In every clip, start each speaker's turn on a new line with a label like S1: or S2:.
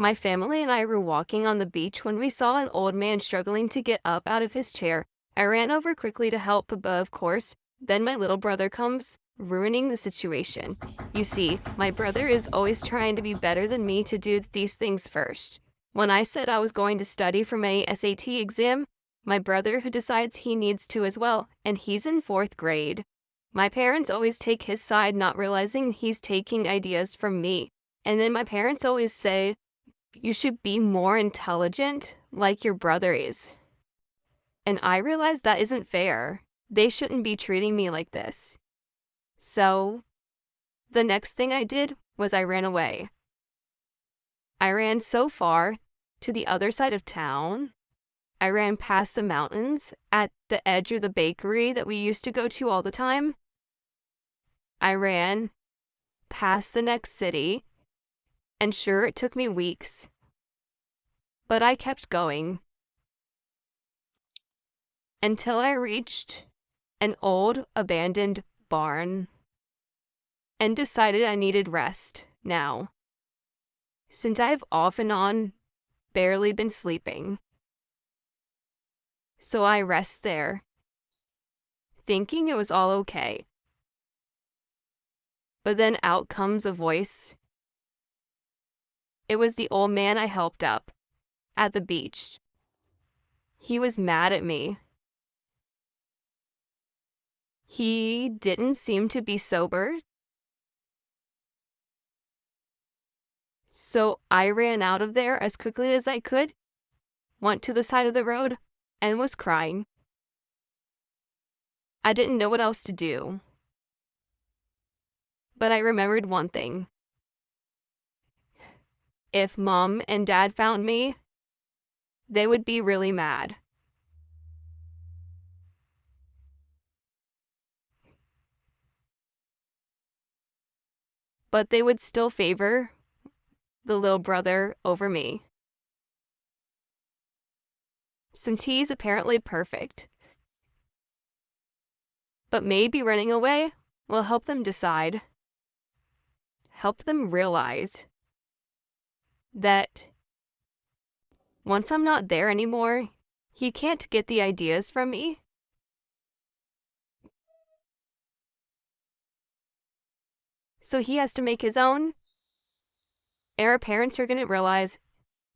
S1: My family and I were walking on the beach when we saw an old man struggling to get up out of his chair. I ran over quickly to help, but of course, then my little brother comes, ruining the situation. You see, my brother is always trying to be better than me to do these things first. When I said I was going to study for my SAT exam, my brother who decides he needs to as well, and he's in 4th grade. My parents always take his side, not realizing he's taking ideas from me. And then my parents always say, you should be more intelligent like your brother is. And I realized that isn't fair. They shouldn't be treating me like this. So, the next thing I did was I ran away. I ran so far to the other side of town. I ran past the mountains at the edge of the bakery that we used to go to all the time. I ran past the next city, and sure, it took me weeks. But I kept going until I reached an old abandoned barn and decided I needed rest now, since I've off and on barely been sleeping. So I rest there, thinking it was all okay. But then out comes a voice. It was the old man I helped up at the beach. He was mad at me. He didn't seem to be sober. So I ran out of there as quickly as I could, went to the side of the road, and was crying. I didn't know what else to do. But I remembered one thing. If Mom and Dad found me, they would be really mad. But they would still favor the little brother over me, since he's apparently perfect. But maybe running away will help them decide, help them realize that once I'm not there anymore, he can't get the ideas from me. So he has to make his own. And our parents are going to realize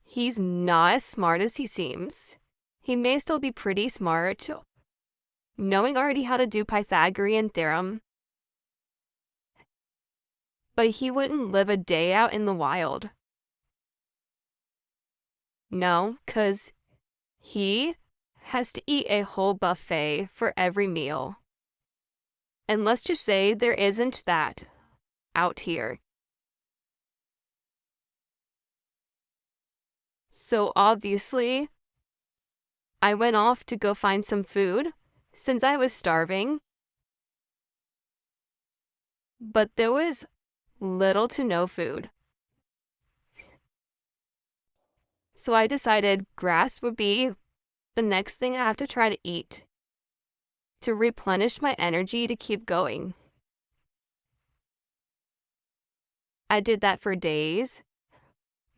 S1: he's not as smart as he seems. He may still be pretty smart, knowing already how to do Pythagorean theorem. But he wouldn't live a day out in the wild. No, 'cause he has to eat a whole buffet for every meal. And let's just say there isn't that out here. So obviously, I went off to go find some food since I was starving. But there was little to no food. So I decided grass would be the next thing I have to try to eat to replenish my energy to keep going. I did that for days,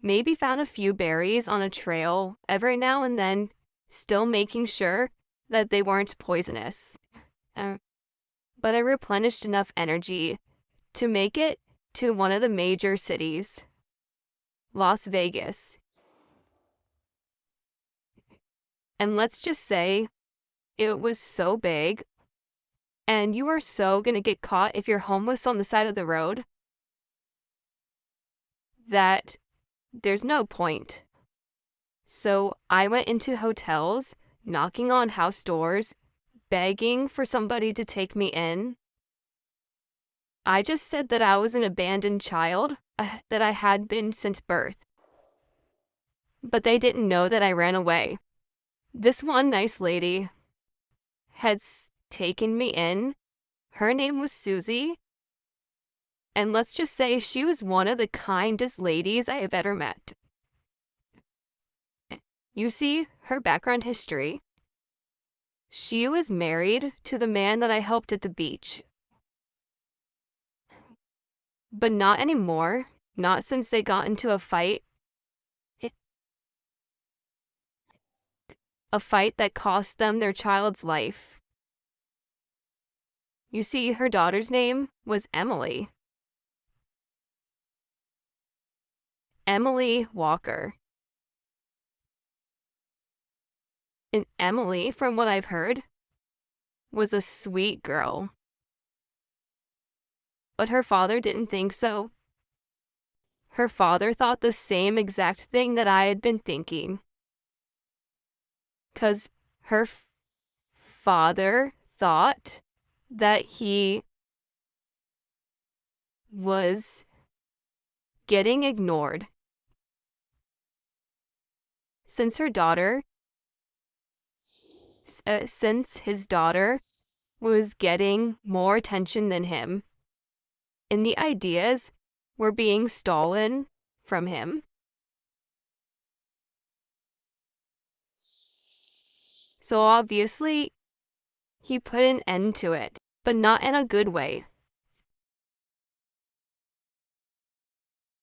S1: maybe found a few berries on a trail every now and then, still making sure that they weren't poisonous. But I replenished enough energy to make it to one of the major cities, Las Vegas. And let's just say it was so big, and you are so gonna get caught if you're homeless on the side of the road, that there's no point. So I went into hotels, knocking on house doors, begging for somebody to take me in. I just said that I was an abandoned child, that I had been since birth. But they didn't know that I ran away. This one nice lady had taken me in. Her name was Susie. And let's just say she was one of the kindest ladies I have ever met. You see, her background history. She was married to the man that I helped at the beach. But not anymore, not since they got into a fight a fight that cost them their child's life. You see, her daughter's name was Emily. Emily Walker. And Emily, from what I've heard, was a sweet girl. But her father didn't think so. Her father thought the same exact thing that I had been thinking. 'Cause her father thought that he was getting ignored. Since her daughter, since his daughter was getting more attention than him, and the ideas were being stolen from him. So obviously, he put an end to it, but not in a good way.